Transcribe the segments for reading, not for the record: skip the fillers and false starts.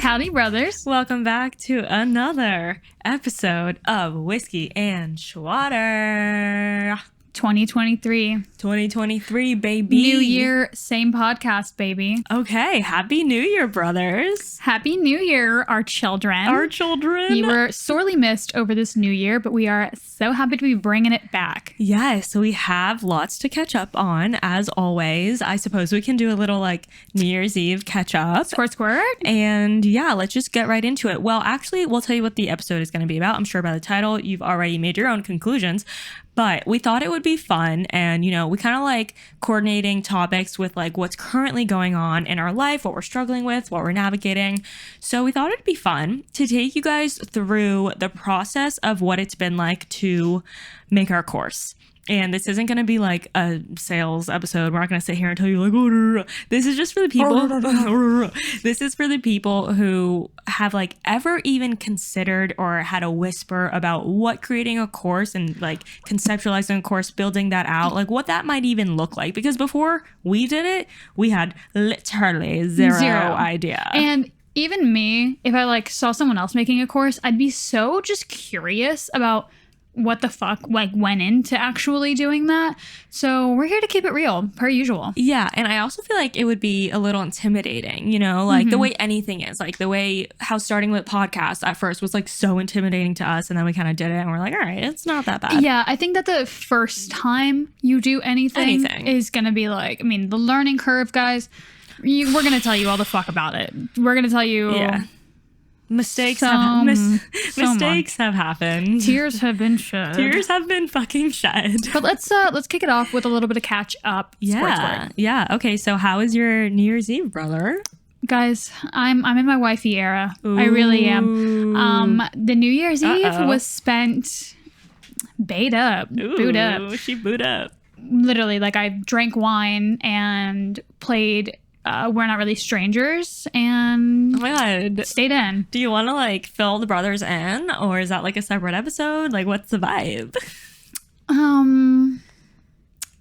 Howdy, brothers. Welcome back to another episode of Whiskey and Schwatter. 2023, baby. New year, same podcast, baby. Okay, happy New Year, brothers. Happy New Year, our children. You were sorely missed over this new year, but we are so happy to be bringing it back. Yes, we have lots to catch up on, as always. I suppose we can do a little New Year's Eve catch up. Squirt. And yeah, let's just get right into it. Well, actually, we'll tell you what the episode is going to be about. I'm sure by the title, you've already made your own conclusions. But we thought it would be fun, and we kind of like coordinating topics with what's currently going on in our life, what we're struggling with, what we're navigating. So we thought it'd be fun to take you guys through the process of what it's been like to make our course. And this isn't going to be like a sales episode. We're not going to sit here and tell you oh, this is just for the people. This is for the people who have ever even considered or had a whisper about what creating a course and conceptualizing a course, building that out, what that might even look like. Because before we did it, we had literally zero idea. And even me, if I saw someone else making a course, I'd be so just curious about what the fuck went into actually doing that. So we're here to keep it real, per usual. Yeah, and I also feel like it would be a little intimidating, the way anything is, the way how starting with podcasts at first was so intimidating to us, and then we kind of did it and we're like, all right, it's not that bad. Yeah, I think that the first time you do anything. Is gonna be the learning curve, guys. We're gonna tell you all the fuck about it. We're gonna tell you Mistakes have happened. Tears have been shed. Tears have been fucking shed. But let's kick it off with a little bit of catch up. Yeah. Okay, so how is your New Year's Eve, brother? Guys, I'm in my wifey era. Ooh. I really am. The New Year's Eve was spent booed up. She booed up. Literally, I drank wine and played We're Not Really Strangers, and oh my god, stayed in. Do you want to fill the brothers in, or is that a separate episode? What's the vibe?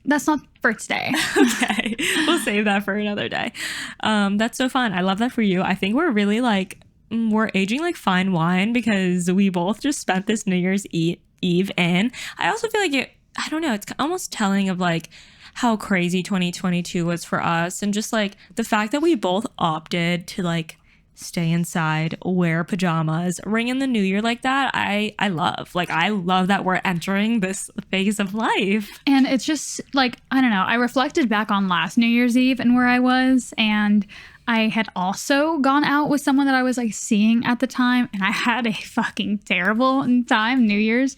That's not for today. Okay, we'll save that for another day. That's so fun. I love that for you. I think we're really we're aging fine wine, because we both just spent this New Year's Eve in. I also feel I don't know, it's almost telling of how crazy 2022 was for us, and just the fact that we both opted to stay inside, wear pajamas, ring in the new year like that. I love I love that we're entering this phase of life. And it's just I don't know, I reflected back on last New Year's Eve and where I was, and I had also gone out with someone that I was seeing at the time, and I had a fucking terrible time New Year's.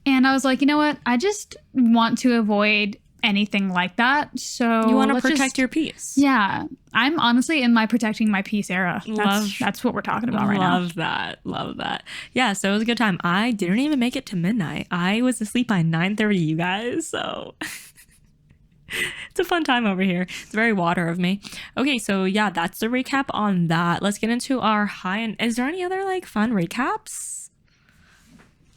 And I was like, you know what? I just want to avoid anything like that. So you want to protect your peace. Yeah. I'm honestly in my protecting my peace era. That's what we're talking about right now. Love that. Yeah, so it was a good time. I didn't even make it to midnight. I was asleep by 9:30, you guys. So it's a fun time over here. It's very water of me. Okay, so yeah, that's the recap on that. Let's get into our high end. Is there any other fun recaps?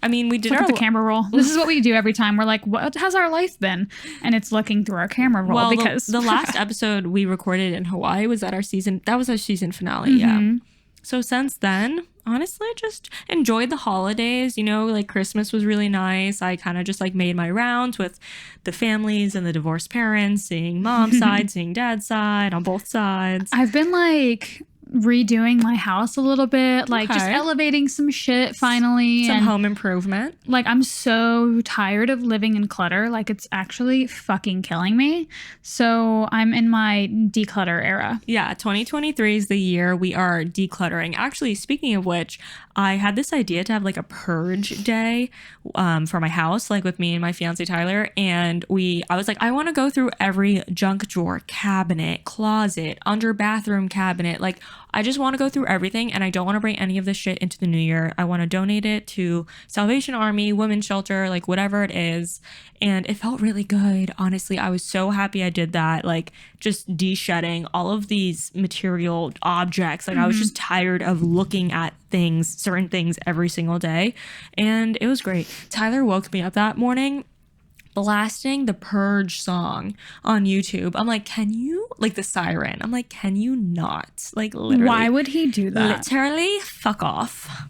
I mean, we did the camera roll. This is what we do every time. We're like, what has our life been? And it's looking through our camera roll, because the last episode we recorded in Hawaii was our season finale. Yeah. So since then, honestly, just enjoyed the holidays. Christmas was really nice. I kind of just made my rounds with the families and the divorced parents, seeing mom's side, seeing dad's side, on both sides. I've been redoing my house a little bit, just elevating some shit finally, some home improvement. I'm so tired of living in clutter. It's actually fucking killing me. So I'm in my declutter era. Yeah, 2023 is the year we are decluttering. Actually, speaking of which, I had this idea to have a purge day for my house, with me and my fiance Tyler, and I was I want to go through every junk drawer, cabinet, closet, under bathroom cabinet. I just want to go through everything, and I don't want to bring any of this shit into the new year. I want to donate it to Salvation Army, Women's Shelter, whatever it is. And it felt really good. Honestly, I was so happy I did that. Just de-shedding all of these material objects. I was just tired of looking at certain things every single day. And it was great. Tyler woke me up that morning blasting the Purge song on YouTube. I'm like, can you, like the siren, I'm like, can you not? Like literally. Why would he do that? Literally, fuck off.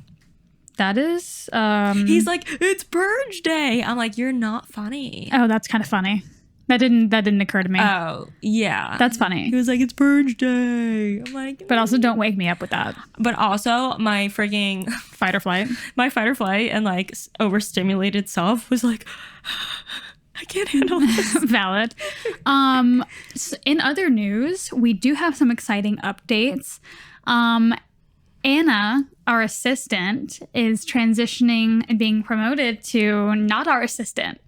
That is He's like, it's Purge Day. I'm like, you're not funny. Oh, that's kind of funny. That didn't occur to me. Oh, yeah. That's funny. He was like, it's Purge Day. I'm like, but also don't wake me up with that. But also my freaking Fight or flight. My fight or flight and like overstimulated self was like, I can't handle this. Valid. In other news, we do have some exciting updates. Anna, our assistant, is transitioning and being promoted to not our assistant.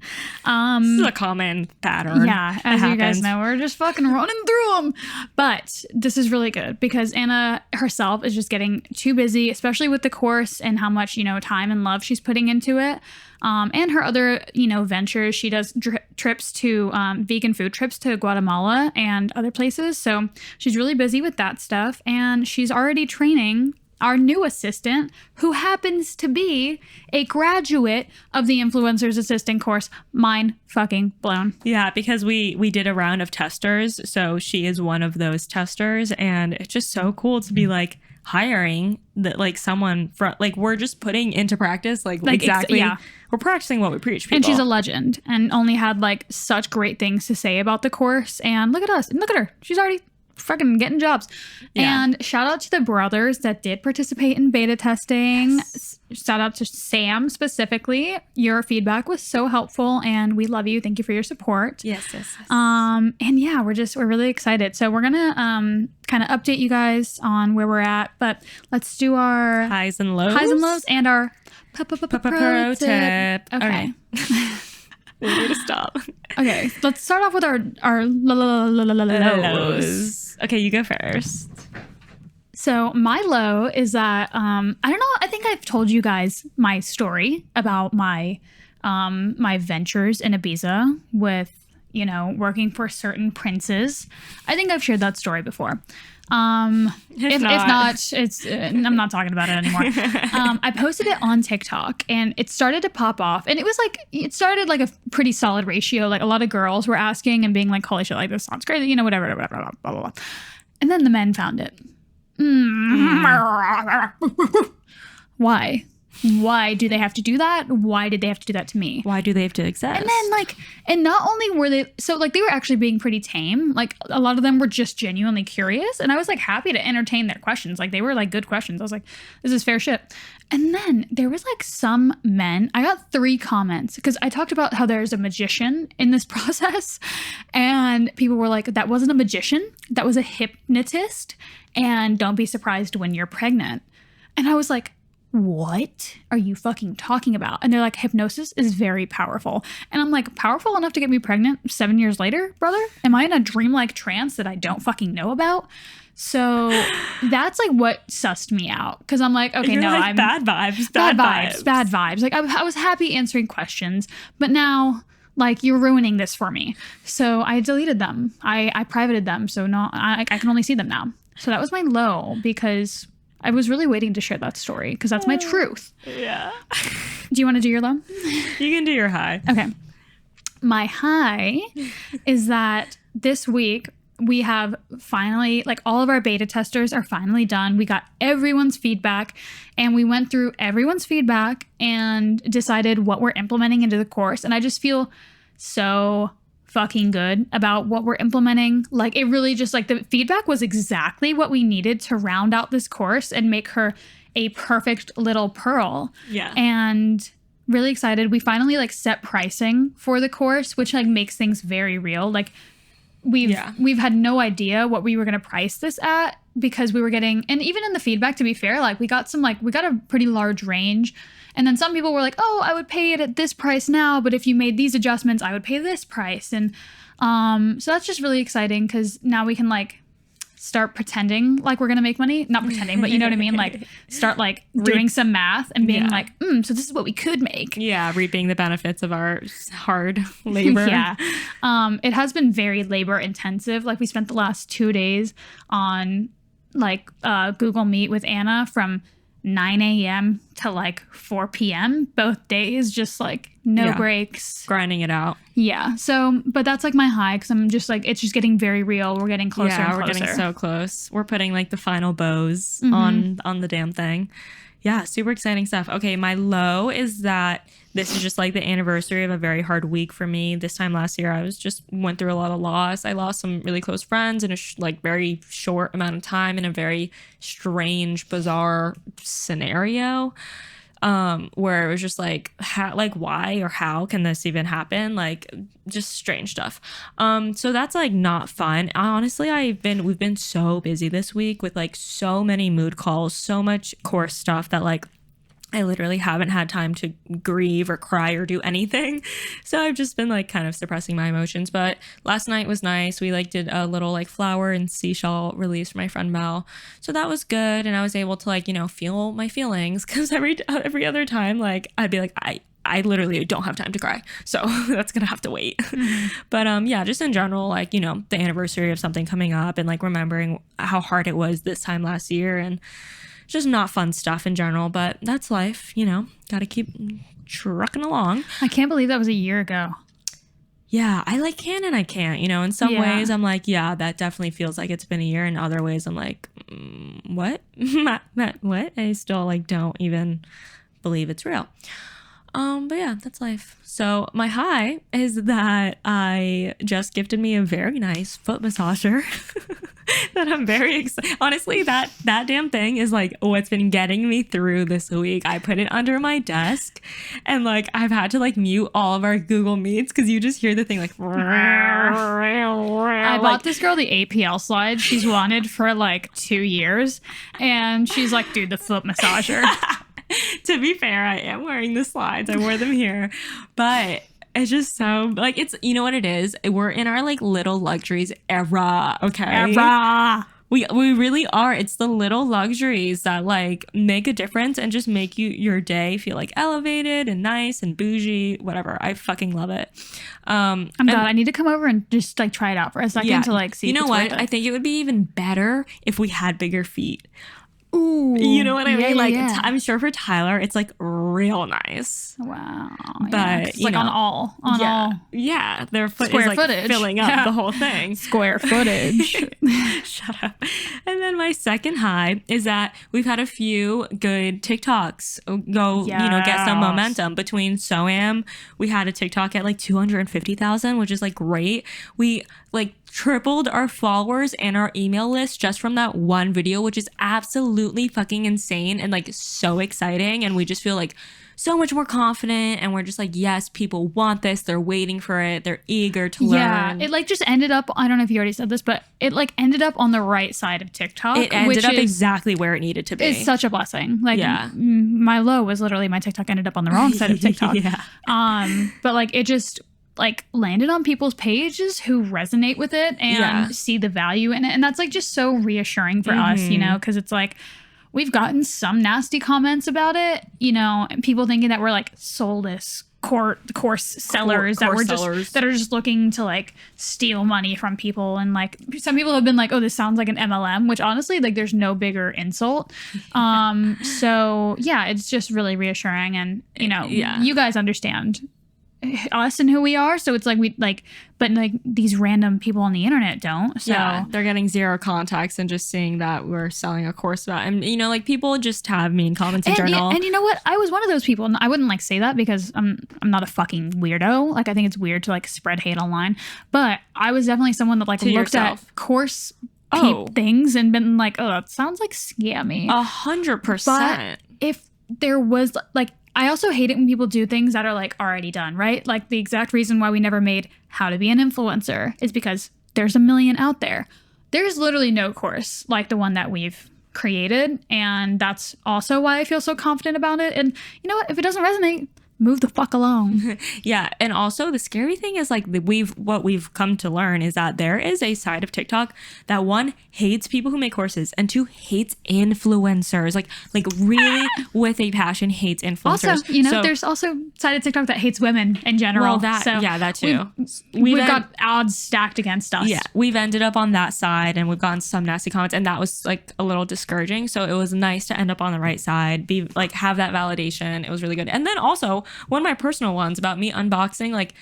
This is a common pattern. Yeah, as you guys know, we're just fucking running through them. But this is really good because Anna herself is just getting too busy, especially with the course and how much, time and love she's putting into it. And her other, ventures. She does trips to vegan food trips to Guatemala and other places. So she's really busy with that stuff. And she's already training our new assistant, who happens to be a graduate of the Influencers Assistant course. Mind fucking blown. Yeah, because we did a round of testers. So she is one of those testers. And it's just so cool to be like hiring that like someone from like we're just putting into practice like exactly we're practicing what we preach, people. And she's a legend and only had like such great things to say about the course. And look at us and look at her. She's already fucking getting jobs. Yeah. And shout out to the brothers that did participate in beta testing. Yes. Shout out to Sam specifically. Your feedback was so helpful and we love you. Thank you for your support. Yes. And yeah, we're really excited. So we're gonna kind of update you guys on where we're at, but let's do our highs and lows and our pro tip. Okay. We need to stop. Okay, let's start off with our lows. Okay, you go first. So my low is that I don't know. I think I've told you guys my story about my my ventures in Ibiza with working for certain princes. I think I've shared that story before. If not, it's I'm not talking about it anymore. I posted it on TikTok and it started to pop off, and it started like a pretty solid ratio. Like a lot of girls were asking and being like, "Holy shit, like this sounds crazy," whatever, blah blah blah blah. And then the men found it. Why? Why do they have to do that? Why did they have to do that to me? Why do they have to exist? And then and not only were they, so they were actually being pretty tame. Like a lot of them were just genuinely curious. And I was like happy to entertain their questions. Like they were like good questions. I was like, this is fair shit. And then there was like some men, I got 3 comments because I talked about how there's a magician in this process. And people were like, that wasn't a magician. That was a hypnotist. And don't be surprised when you're pregnant. And I was like, what are you fucking talking about? And they're like, hypnosis is very powerful. And I'm like, powerful enough to get me pregnant 7 years later, brother? Am I in a dreamlike trance that I don't fucking know about? So that's like what sussed me out. Because I'm like, okay, I'm bad vibes. Like I was happy answering questions, but now like you're ruining this for me. So I deleted them. I privated them. So I can only see them now. So that was my low because I was really waiting to share that story because that's my truth. Yeah. Do you want to do your low? You can do your high. Okay. My high is that this week we have finally, like all of our beta testers are finally done. We got everyone's feedback and we went through everyone's feedback and decided what we're implementing into the course. And I just feel so fucking good about what we're implementing. Like it really just like the feedback was exactly what we needed to round out this course and make her a perfect little pearl. Yeah. And really excited. We finally like set pricing for the course, which like makes things very real. Like we've had no idea what we were going to price this at because we were getting, and even in the feedback, to be fair, like we got a pretty large range. And then some people were like, oh, I would pay it at this price now, but if you made these adjustments, I would pay this price. And so that's just really exciting because now we can like start pretending like we're going to make money. Not pretending, but you know what I mean? Like start like doing some math and being like, so this is what we could make. Yeah, reaping the benefits of our hard labor. Yeah. It has been very labor intensive. Like we spent the last 2 days on like Google Meet with Anna from 9 a.m. to like 4 p.m. both days, just like no breaks. Grinding it out. Yeah. So, but that's like my high because I'm just like, it's just getting very real. We're getting closer and closer. We're getting so close. We're putting like the final bows on the damn thing. Yeah, super exciting stuff. Okay, my low is that this is just like the anniversary of a very hard week for me. This time last year, I went through a lot of loss. I lost some really close friends in a very short amount of time in a very strange, bizarre scenario. Where it was just like, why or how can this even happen? Like, just strange stuff. So that's like not fun. Honestly, we've been so busy this week with like so many mood calls, so much course stuff that like I literally haven't had time to grieve or cry or do anything. So I've just been like kind of suppressing my emotions. But last night was nice. We like did a little like flower and seashell release for my friend Mel. So that was good. And I was able to like, feel my feelings because every other time, like I'd be like, I literally don't have time to cry. So that's going to have to wait. But yeah, just in general, like, the anniversary of something coming up and like remembering how hard it was this time last year and just not fun stuff in general, but that's life, gotta keep trucking along. I can't believe that was a year ago. Yeah, I like can and I can't, in some ways I'm like, yeah, that definitely feels like it's been a year. In other ways I'm like, what? What? I still like don't even believe it's real. But yeah, that's life. So my high is that I just gifted me a very nice foot massager that I'm very excited. Honestly, that damn thing is like what's been getting me through this week. I put it under my desk and like I've had to like mute all of our Google Meets because you just hear the thing like. I bought this girl the APL slide she's wanted for like 2 years and she's like, dude, the foot massager. To be fair, I am wearing the slides. I wore them here. But it's just so, like, it's, you know what it is? We're in our, like, little luxuries era, okay? Era. We really are. It's the little luxuries that, like, make a difference and just make your day feel, like, elevated and nice and bougie, whatever. I fucking love it. I'm glad. I need to come over and just, like, try it out for a second to, like, see if it's worth it. I think it would be even better if we had bigger feet. Ooh, you know what I mean? Like, yeah. I'm sure for Tyler, it's like real nice. Wow. But it's like on all. Yeah. Their foot Square is like footage. Filling up the whole thing. Square footage. Shut up. And then my second high is that we've had a few good TikToks go, get some momentum. Between SOAM, we had a TikTok at like 250,000, which is like great. We like tripled our followers and our email list just from that one video, which is absolutely fucking insane and like so exciting. And we just feel like so much more confident and we're just like, yes, people want this. They're waiting for it. They're eager to learn. Yeah, it like just ended up, I don't know if you already said this, but it like ended up on the right side of TikTok. It ended up exactly where it needed to be. It's such a blessing. Like my low was literally my TikTok ended up on the wrong side of TikTok. But like it just like landed on people's pages who resonate with it and see the value in it. And that's like just so reassuring for us, because it's like we've gotten some nasty comments about it, and people thinking that we're like soulless course sellers that are just looking to like steal money from people. And like some people have been like, oh, this sounds like an MLM, which honestly, like there's no bigger insult. So yeah, it's just really reassuring. And, you guys understand us and who we are, so it's like we like, but like these random people on the internet don't. So they're getting zero context and just seeing that we're selling a course about, and like people just have mean comments in journal. And you know what? I was one of those people, and I wouldn't like say that because I'm not a fucking weirdo. Like I think it's weird to like spread hate online, but I was definitely someone that like looked at course things and been like, oh, that sounds like scammy. 100%. But if there was like, I also hate it when people do things that are like already done, right? Like the exact reason why we never made How to Be an Influencer is because there's a million out there. There's literally no course like the one that we've created. And that's also why I feel so confident about it. And you know what? If it doesn't resonate, move the fuck along. Yeah. And also the scary thing is like what we've come to learn is that there is a side of TikTok that one hates people who make courses and two hates influencers. Like really with a passion hates influencers. Also, there's also side of TikTok that hates women in general. Well, that too. We've got odds stacked against us. Yeah. We've ended up on that side and we've gotten some nasty comments, and that was like a little discouraging. So it was nice to end up on the right side, be like have that validation. It was really good. And then also one of my personal ones about me unboxing, like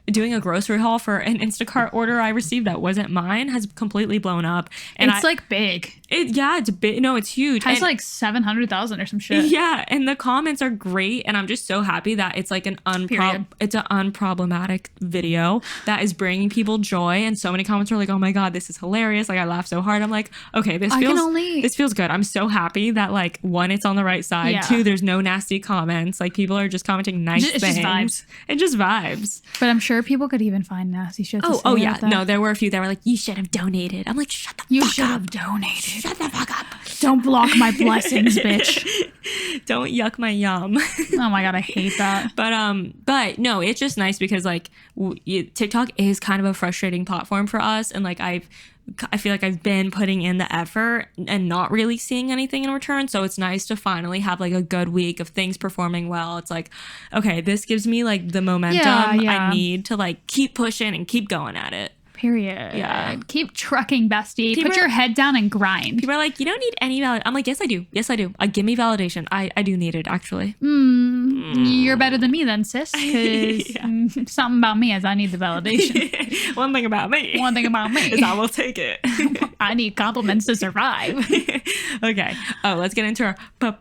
doing a grocery haul for an Instacart order I received that wasn't mine, has completely blown up. And it's like big. It's big. No, it's huge. It's like 700,000 or some shit. Yeah, and the comments are great, and I'm just so happy that it's like it's an unproblematic video that is bringing people joy. And so many comments are like, "Oh my god, this is hilarious!" Like I laughed so hard. I'm like, okay, this feels good. I'm so happy that like one, it's on the right side. Yeah. Two, there's no nasty comments. Like people are just commenting nice things. Just vibes. It just vibes. But I'm sure people could even find nasty shit. Oh yeah. No, there were a few that were like, "You should have donated." I'm like, "Shut the fuck up. You should have donated. Shut the fuck up. Don't block my blessings, bitch. Don't yuck my yum." Oh my god, I hate that. But no, it's just nice because like TikTok is kind of a frustrating platform for us, and like I feel like I've been putting in the effort and not really seeing anything in return. So it's nice to finally have like a good week of things performing well. It's like, okay, this gives me like the momentum I need to like keep pushing and keep going at it. Period. Yeah. Keep trucking, bestie. Put your head down and grind. People are like, you don't need any validation. I'm like, yes, I do. Yes, I do. Give me validation. I do need it, actually. You're better than me then, sis. Because something about me is I need the validation. One thing about me is I will take it. I need compliments to survive. Okay. Oh, let's get into our pro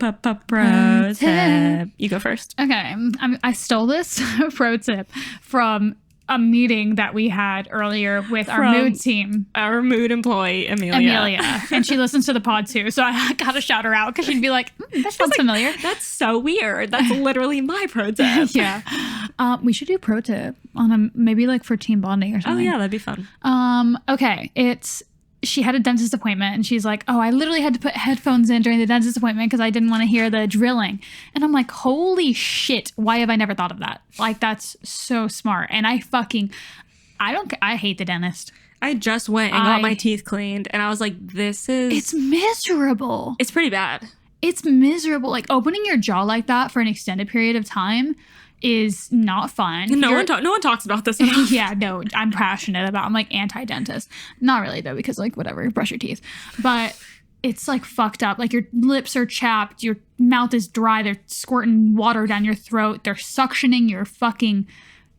tip. You go first. Okay. I stole this pro tip from a meeting that we had earlier with our mood team. Our mood employee, Amelia. And she listens to the pod too. So I gotta shout her out because she'd be like, that sounds familiar. That's so weird. That's literally my pro tip. Yeah. We should do pro tip on maybe like for team bonding or something. Oh yeah, that'd be fun. Okay. She had a dentist appointment and she's like, oh, I literally had to put headphones in during the dentist appointment because I didn't want to hear the drilling. And I'm like, holy shit, why have I never thought of that? Like, that's so smart. And I hate the dentist. I just went and got my teeth cleaned and I was like, it's miserable. It's pretty bad. It's miserable. Like opening your jaw like that for an extended period of time is not fun. No one talks about this enough. Yeah, no, I'm passionate about. I'm like anti-dentist. Not really though, because like whatever, brush your teeth. But it's like fucked up. Like your lips are chapped, your mouth is dry, they're squirting water down your throat, they're suctioning your fucking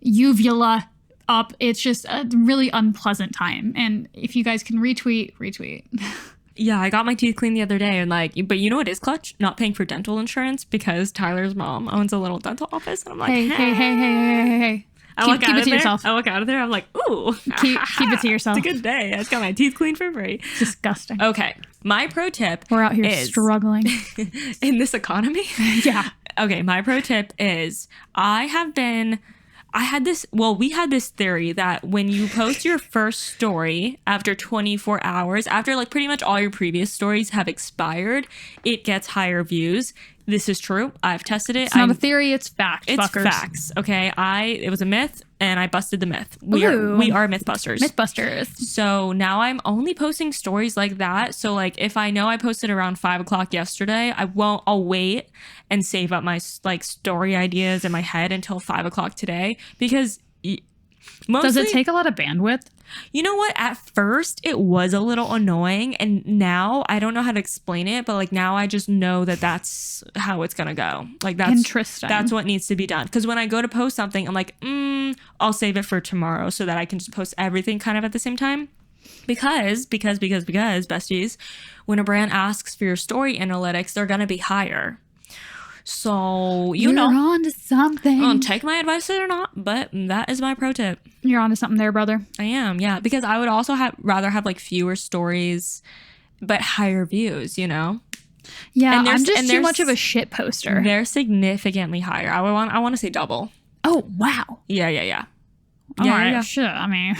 uvula up. It's just a really unpleasant time. And if you guys can retweet. Yeah, I got my teeth cleaned the other day and like, but you know what is clutch? Not paying for dental insurance because Tyler's mom owns a little dental office. And I'm like, hey. Keep it to yourself. I walk out of there. I'm like, ooh. Keep it to yourself. It's a good day. I just got my teeth cleaned for free. Disgusting. Okay. My pro tip We're out here struggling. In this economy? Yeah. Okay. My pro tip is we had this theory that when you post your first story after 24 hours, after like pretty much all your previous stories have expired, it gets higher views. This is true. I've tested it. It's not a theory, it's fact. It's fuckers. Facts. Okay. It was a myth and I busted the myth. We are Mythbusters. Mythbusters. So now I'm only posting stories like that. So like if I know I posted around 5:00 yesterday, I'll wait and save up my like story ideas in my head until 5:00 today because mostly, does it take a lot of bandwidth? You know what? At first, it was a little annoying. And now I don't know how to explain it. But like now I just know that that's how it's going to go. Like that's interesting. That's what needs to be done. Because when I go to post something, I'm like, I'll save it for tomorrow so that I can just post everything kind of at the same time. Because, besties, when a brand asks for your story analytics, they're going to be higher. So, You're on to something. Take my advice or not, but that is my pro tip. You're on to something there, brother. I am, yeah. Because I would also rather have like fewer stories, but higher views, you know? Yeah, I'm just too much of a shit poster. They're significantly higher. I want to say double. Oh, wow. Yeah. All right, sure. I mean,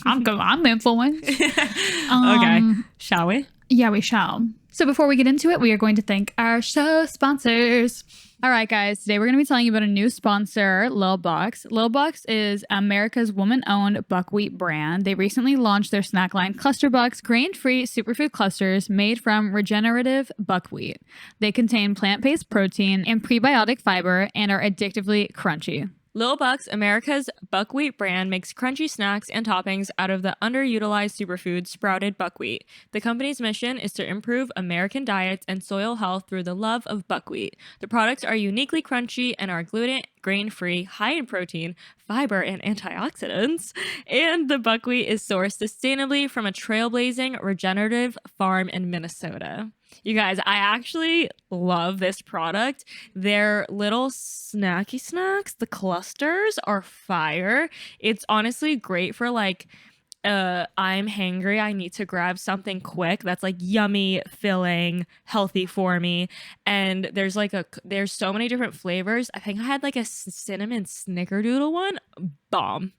I'm influenced. Okay, shall we? Yeah, we shall. So before we get into it, we are going to thank our show sponsors. All right, guys. Today we're going to be telling you about a new sponsor, Lil Bucks. Lil Bucks is America's woman-owned buckwheat brand. They recently launched their snack line, Cluster Bucks, grain-free superfood clusters made from regenerative buckwheat. They contain plant-based protein and prebiotic fiber and are addictively crunchy. Lil Bucks, America's buckwheat brand, makes crunchy snacks and toppings out of the underutilized superfood sprouted buckwheat. The company's mission is to improve American diets and soil health through the love of buckwheat. The products are uniquely crunchy and are gluten, grain-free, high in protein, fiber, and antioxidants. And the buckwheat is sourced sustainably from a trailblazing regenerative farm in Minnesota. You guys, I actually love this product. Their little snacky snacks, the clusters, are fire. It's honestly great for like, I'm hangry, I need to grab something quick that's like yummy, filling, healthy for me. And there's so many different flavors. I think I had like a cinnamon snickerdoodle one. Bomb.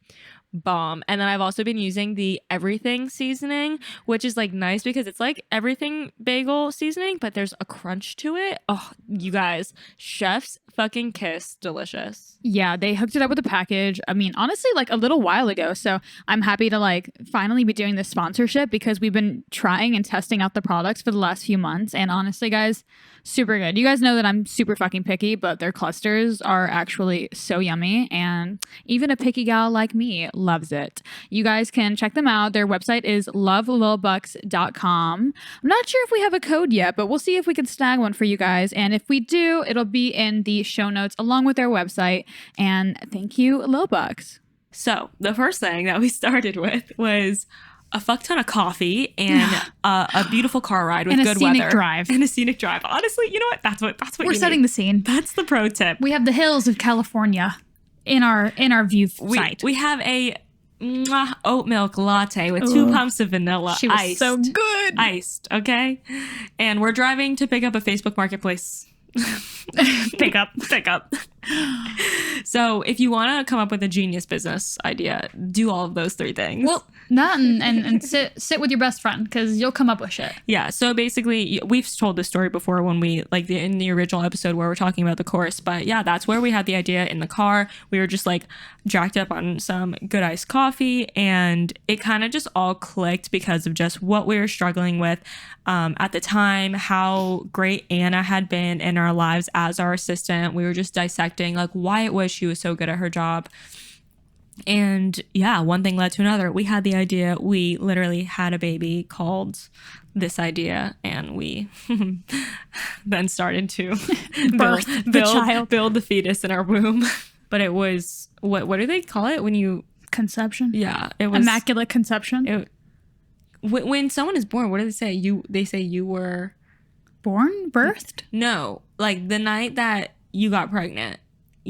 And then I've also been using the everything seasoning, which is like nice because it's like everything bagel seasoning, but there's a crunch to it. Oh, you guys, chef's fucking kiss. Delicious. Yeah, they hooked it up with a package. I mean, honestly, like a little while ago. So I'm happy to like finally be doing this sponsorship because we've been trying and testing out the products for the last few months. And honestly, guys, super good. You guys know that I'm super fucking picky, but their clusters are actually so yummy. And even a picky gal like me loves it. You guys can check them out. Their website is lovelilbucks.com. I'm not sure if we have a code yet, but we'll see if we can snag one for you guys. And if we do, it'll be in the show notes along with their website. And thank you, Lil Bucks. So the first thing that we started with was a fuck ton of coffee and a beautiful car ride with good weather. And a scenic drive. Honestly, you know what? That's what we're setting the scene. That's the pro tip. We have the hills of California in our view sight. We have a oat milk latte with 2 pumps of vanilla. She was so good. Iced, okay? And we're driving to pick up a Facebook Marketplace. pick up. So if you want to come up with a genius business idea, do all of those 3 things. Well, that and sit with your best friend because you'll come up with shit. Yeah. So basically, we've told this story before when we in the original episode where we're talking about the course. But yeah, that's where we had the idea in the car. We were just like jacked up on some good iced coffee, and it kind of just all clicked because of just what we were struggling with at the time, how great Anna had been in our lives as our assistant. We were just dissecting like why it was she was so good at her job. And yeah, one thing led to another. We had the idea. We literally had a baby called this idea, and we then started to build the fetus in our womb. But it was what do they call it when you conception? Yeah, it was immaculate conception. When someone is born, what do they say? They say you were born, birthed? No, like the night that you got pregnant.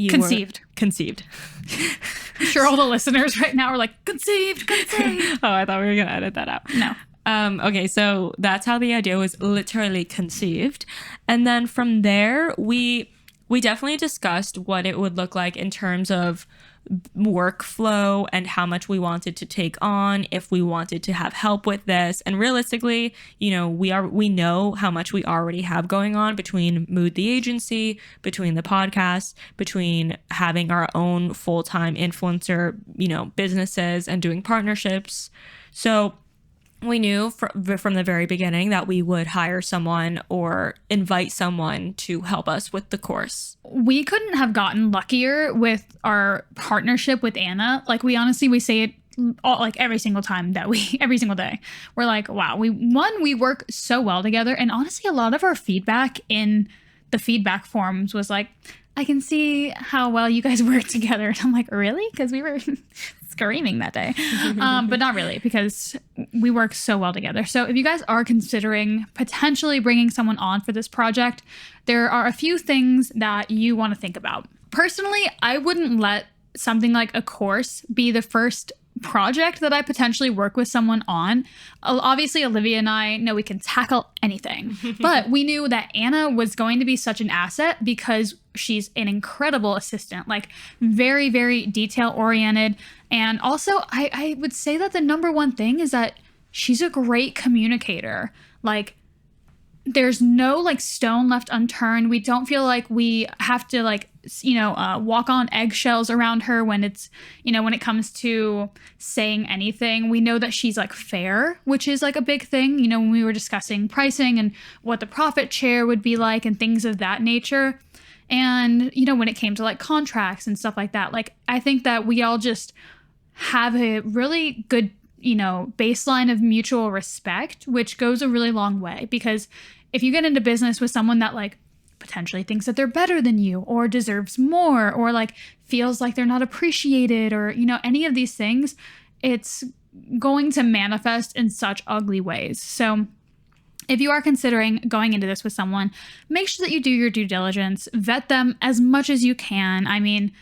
Conceived. I'm sure all the listeners right now are like, conceived. Oh, I thought we were going to edit that out. No. Okay, so that's how the idea was literally conceived. And then from there, we definitely discussed what it would look like in terms of workflow and how much we wanted to take on, if we wanted to have help with this. And realistically, you know, we know how much we already have going on between Mood the agency, between the podcast, between having our own full-time influencer, you know, businesses and doing partnerships. So we knew from the very beginning that we would hire someone or invite someone to help us with the course. We couldn't have gotten luckier with our partnership with Anna. Like we say it like every single day. We're like, wow, we work so well together. And honestly, a lot of our feedback in the feedback forums was like, I can see how well you guys work together. And I'm like, really? Because we were screaming that day. But not really, because we work so well together. So if you guys are considering potentially bringing someone on for this project, there are a few things that you want to think about. Personally, I wouldn't let something like a course be the first project that I potentially work with someone on. Obviously, Olivia and I know we can tackle anything, but we knew that Anna was going to be such an asset because she's an incredible assistant, like very, very detail oriented. And also, I would say that the number one thing is that she's a great communicator. Like, there's no like stone left unturned. We don't feel like we have to like, walk on eggshells around her when it's, when it comes to saying anything. We know that she's like fair, which is like a big thing, when we were discussing pricing and what the profit share would be like and things of that nature. And, when it came to like contracts and stuff like that, like, I think that we all just have a really good, baseline of mutual respect, which goes a really long way. Because if you get into business with someone that like potentially thinks that they're better than you or deserves more or like feels like they're not appreciated or, any of these things, it's going to manifest in such ugly ways. So if you are considering going into this with someone, make sure that you do your due diligence, vet them as much as you can. I mean,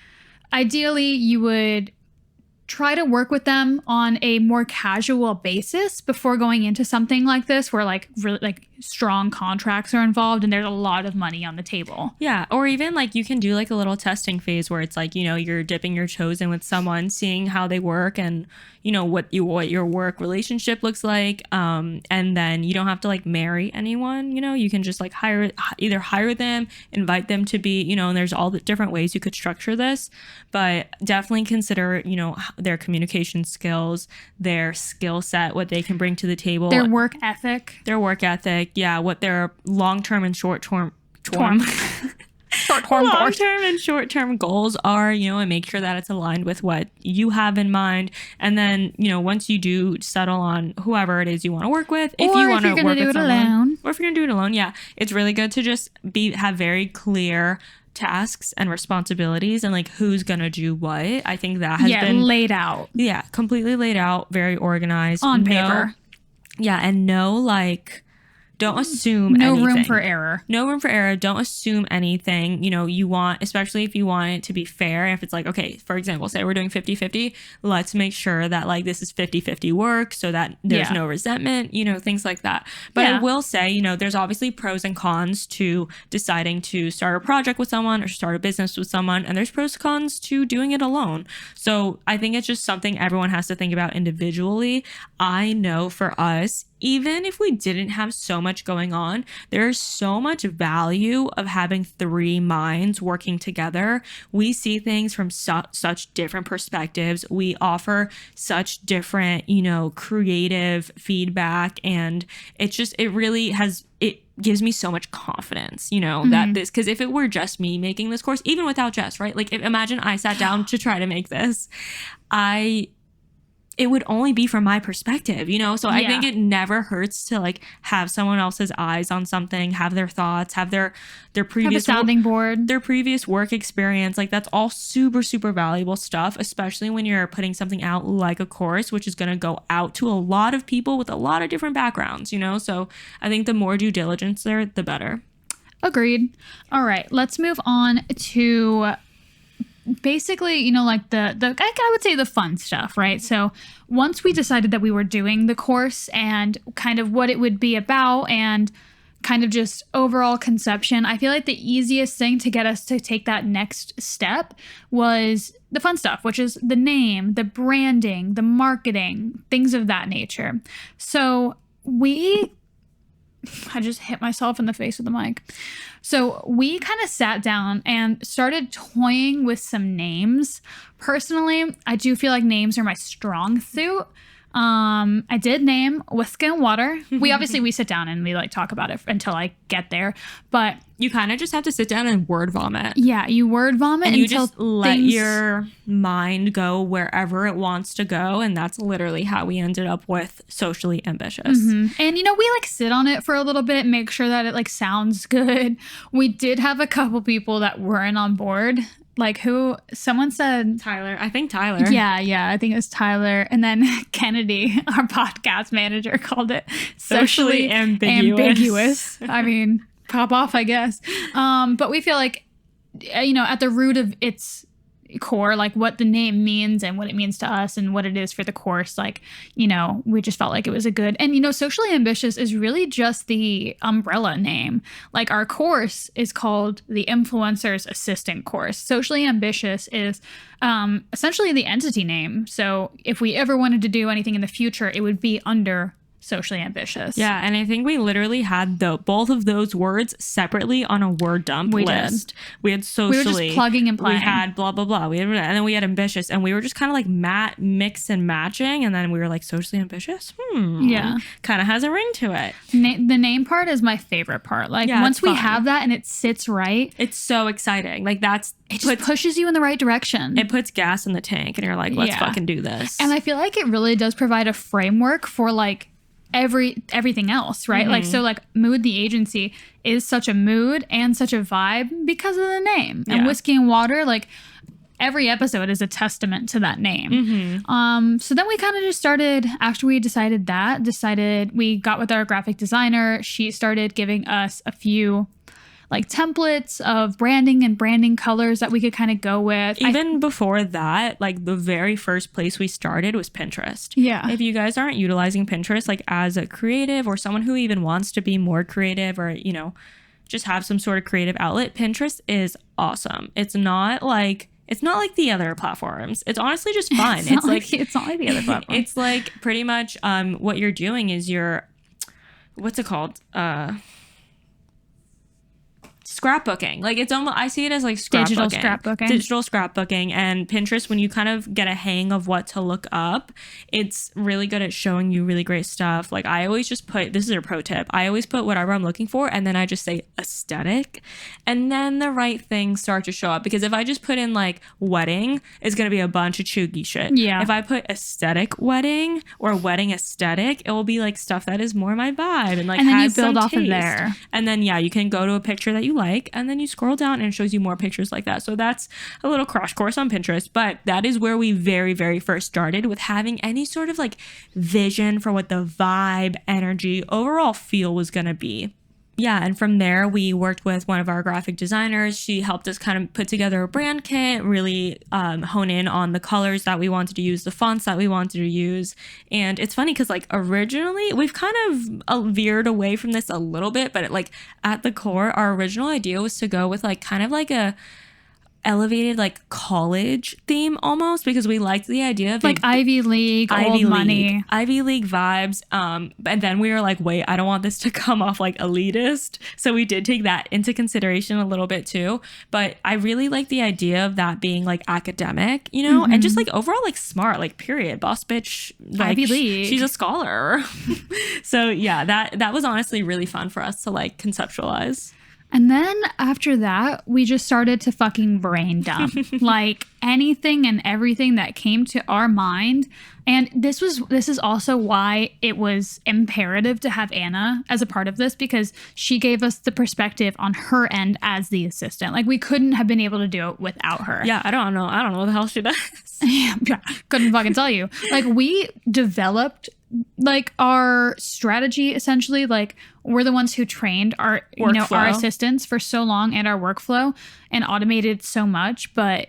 ideally, you would try to work with them on a more casual basis before going into something like this where like really like strong contracts are involved and there's a lot of money on the table. Yeah. Or even like you can do like a little testing phase where it's like, you're dipping your toes in with someone, seeing how they work and, what your work relationship looks like. And then you don't have to like marry anyone, you can just like either hire them, invite them to be, and there's all the different ways you could structure this, but definitely consider, their communication skills, their skill set, what they can bring to the table, their work ethic, yeah, what their long-term and short-term and short-term goals are, and make sure that it's aligned with what you have in mind. And then, once you do settle on whoever it is you want to work with, if you want to work with someone, or if you're gonna do it alone, yeah, it's really good to just have very clear tasks and responsibilities and like who's gonna do what. I think that has been laid out. Yeah, completely laid out, very organized on paper. And don't assume anything. No room for error. No room for error. Don't assume anything. You want, especially if you want it to be fair. If it's like, okay, for example, say we're doing 50-50, let's make sure that like this is 50-50 work so that there's no resentment, things like that. But I will say, there's obviously pros and cons to deciding to start a project with someone or start a business with someone. And there's pros and cons to doing it alone. So I think it's just something everyone has to think about individually. I know for us, even if we didn't have so much going on, there's so much value of having three minds working together. We see things from such different perspectives. We offer such different, creative feedback. And it gives me so much confidence, that this, because if it were just me making this course, even without Jess, right? Like imagine I sat down to try to make this, it would only be from my perspective, So I think it never hurts to like have someone else's eyes on something, have their thoughts, have their previous sounding board, their previous work experience. Like that's all super, super valuable stuff, especially when you're putting something out like a course, which is going to go out to a lot of people with a lot of different backgrounds, So I think the more due diligence there, the better. Agreed. All right, let's move on to basically, like the I would say the fun stuff, right? So once we decided that we were doing the course and kind of what it would be about and kind of just overall conception, I feel like the easiest thing to get us to take that next step was the fun stuff, which is the name, the branding, the marketing, things of that nature. So I just hit myself in the face with the mic. So we kind of sat down and started toying with some names. Personally, I do feel like names are my strong suit. I did name Whiskey and Water. We sit down and we like talk about it until I get there. But you kind of just have to sit down and word vomit. Yeah, you word vomit and you just let your mind go wherever it wants to go. And that's literally how we ended up with Socially Ambitious. Mm-hmm. And we like sit on it for a little bit, make sure that it like sounds good. We did have a couple people that weren't on board. Like someone said Tyler. I think Tyler. Yeah. I think it was Tyler. And then Kennedy, our podcast manager, called it socially ambiguous. I mean, pop off, I guess. But we feel like, at the root of its core, like what the name means and what it means to us and what it is for the course, like, we just felt like it was a good, and Socially Ambitious is really just the umbrella name. Like our course is called the Influencer's Assistant course. Socially Ambitious is essentially the entity name. So if we ever wanted to do anything in the future, it would be under socially ambitious. Yeah, and I think we literally had both of those words separately on a word dump list. We had socially. We were just plugging and playing. We had blah, blah, blah. And then we had ambitious. And we were just kind of like mix and matching. And then we were like, socially ambitious? Yeah. Kind of has a ring to it. The name part is my favorite part. Like, once we have that and it sits right. It's so exciting. Like, it just pushes you in the right direction. It puts gas in the tank. And you're like, let's fucking do this. And I feel like it really does provide a framework for, like, everything else, right? Like, so like Mood the Agency is such a mood and such a vibe because of the name. And Whiskey and Water, like, every episode is a testament to that name. So then we kind of just started, after we decided we got with our graphic designer. She started giving us a few like templates of branding colors that we could kind of go with. Even before that, like the very first place we started was Pinterest. Yeah. If you guys aren't utilizing Pinterest, like as a creative or someone who even wants to be more creative or, you know, just have some sort of creative outlet, Pinterest is awesome. It's not like the other platforms. It's honestly just fun. It's not like the other platforms. It's like pretty much what you're doing is what's it called? Scrapbooking. Like, it's almost, I see it as like scrapbooking. Digital scrapbooking. And Pinterest, when you kind of get a hang of what to look up, it's really good at showing you really great stuff. Like, I always just this is a pro tip, I always put whatever I'm looking for and then I just say aesthetic, and then the right things start to show up. Because if I just put in like wedding, it's going to be a bunch of chuggy shit. Yeah. If I put aesthetic wedding or wedding aesthetic, it will be like stuff that is more my vibe and like and then has you build some off taste. of there. And then you can go to a picture that you like, and then you scroll down and it shows you more pictures like that. So that's a little crash course on Pinterest, but that is where we very, very first started with having any sort of like vision for what the vibe, energy, overall feel was going to be. Yeah, and from there, we worked with one of our graphic designers. She helped us kind of put together a brand kit, really hone in on the colors that we wanted to use, the fonts that we wanted to use. And it's funny because like originally, we've kind of veered away from this a little bit, but like at the core, our original idea was to go with like kind of like a elevated like college theme almost, because we liked the idea of like Ivy League vibes. And then we were like, wait, I don't want this to come off like elitist. So we did take that into consideration a little bit too. But I really like the idea of that being like academic, you know, and just like overall like smart, like period, boss bitch, like Ivy League. She's a scholar. So yeah, that was honestly really fun for us to like conceptualize. And then after that, we just started to fucking brain dump like anything and everything that came to our mind. And this is also why it was imperative to have Anna as a part of this, because she gave us the perspective on her end as the assistant. Like, we couldn't have been able to do it without her. Yeah, I don't know what the hell she does. Yeah, couldn't fucking tell you. Like, we developed like our strategy essentially. Like, we're the ones who trained our our assistants for so long and our workflow and automated so much. But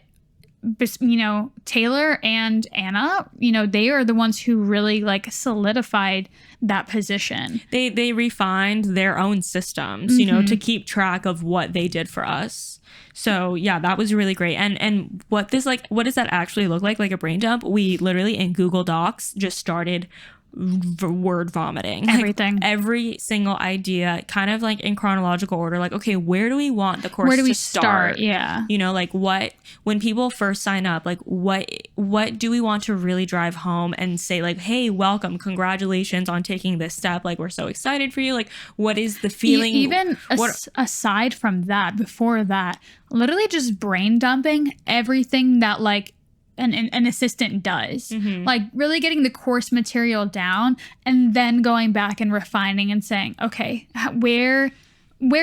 Taylor and Anna, they are the ones who really like solidified that position. They refined their own systems, to keep track of what they did for us. So yeah, that was really great. And what does that actually look like a brain dump? We literally in Google Docs just started word vomiting everything, like every single idea, kind of like in chronological order. Like, okay, where do we want the course to start? Yeah, like when people first sign up, like what do we want to really drive home and say like, hey, welcome, congratulations on taking this step, like we're so excited for you. Like, what is the feeling? Aside from that, before that, literally just brain dumping everything that like an assistant does. Like, really getting the course material down and then going back and refining and saying, okay, where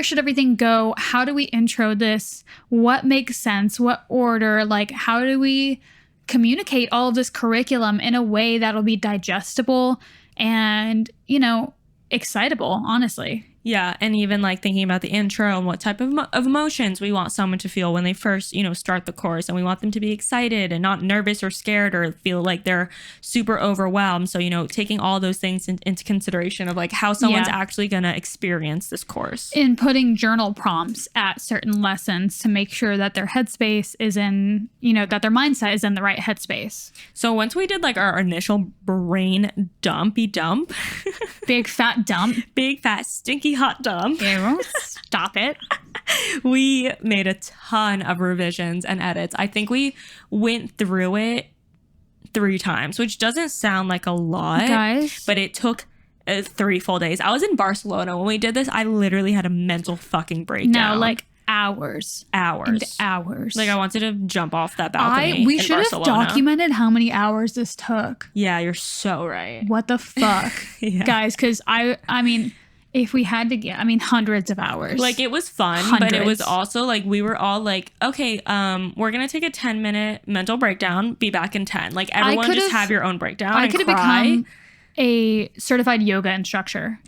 should everything go? How do we intro this? What makes sense? What order? Like, how do we communicate all of this curriculum in a way that'll be digestible and, excitable, honestly. Yeah, and even like thinking about the intro and what type of emotions we want someone to feel when they first, start the course, and we want them to be excited and not nervous or scared or feel like they're super overwhelmed. So, taking all those things into consideration of like how someone's actually going to experience this course. In putting journal prompts at certain lessons to make sure that their headspace is in, that their mindset is in the right headspace. So once we did like our initial brain dumpy dump, big fat dump, big fat stinky hot dump. Ew, stop it. We made a ton of revisions and edits. I think we went through it 3 times, which doesn't sound like a lot, guys, but it took 3 full days. I was in Barcelona when we did this. I literally had a mental fucking breakdown. No, like hours. Like I wanted to jump off that balcony. We should have documented how many hours this took. Yeah, you're so right. What the fuck, guys? Because I mean, if we had to get, hundreds of hours. Like it was fun, but it was also like we were all like, okay, we're gonna take a 10-minute mental breakdown. Be back in 10. Like everyone just have your own breakdown. I could have become a certified yoga instructor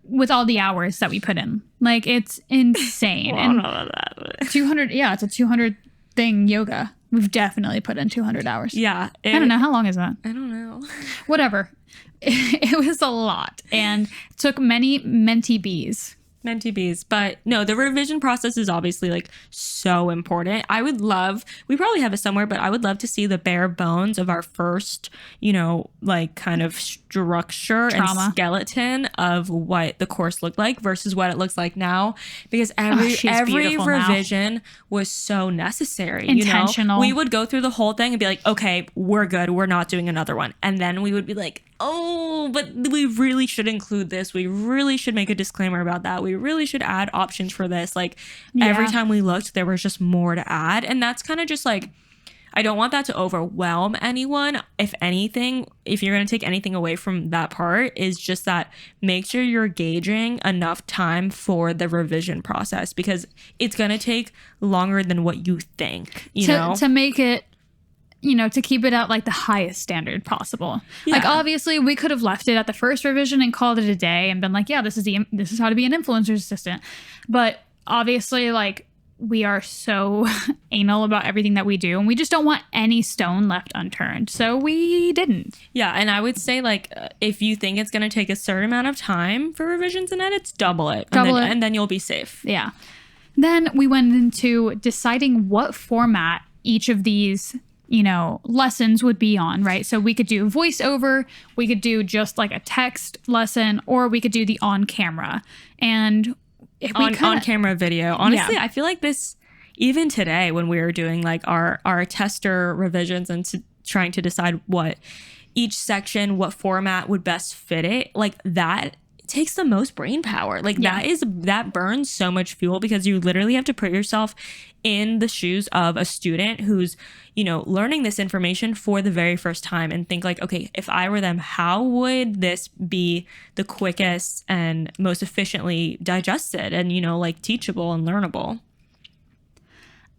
with all the hours that we put in. Like it's insane. Well, and I don't know about that. 200, it's a 200 thing yoga. We've definitely put in 200 hours. Yeah. I don't know. How long is that? I don't know. Whatever. It was a lot and took many mentee bees. But no, the revision process is obviously like so important. We probably have it somewhere, but I would love to see the bare bones of our first, like kind of structure and skeleton of what the course looked like versus what it looks like now, because every revision was so necessary. Intentional. We would go through the whole thing and be like, okay, we're good. We're not doing another one. And then we would be like, oh, but we really should include this. We really should make a disclaimer about that. We really should add options for this. Like every time we looked, there was just more to add. And that's kind of just like, I don't want that to overwhelm anyone. If anything, if you're going to take anything away from that part, is just that make sure you're gauging enough time for the revision process, because it's going to take longer than what you think, to make it, to keep it at like the highest standard possible. Yeah. Like obviously we could have left it at the first revision and called it a day and been like, yeah, this is how to be an influencer assistant. But obviously like we are so anal about everything that we do and we just don't want any stone left unturned. So we didn't. Yeah. And I would say like, if you think it's going to take a certain amount of time for revisions and edits, double it. And then you'll be safe. Yeah. Then we went into deciding what format each of these lessons would be on, right? So we could do voiceover, we could do just like a text lesson, or we could do the on camera. And on camera video. Honestly, I feel like this, even today when we were doing like our tester revisions and trying to decide what each section, what format would best fit it, like that takes the most brain power. Like that burns so much fuel, because you literally have to put yourself in the shoes of a student who's, learning this information for the very first time and think like, okay, if I were them, how would this be the quickest and most efficiently digested and, like teachable and learnable?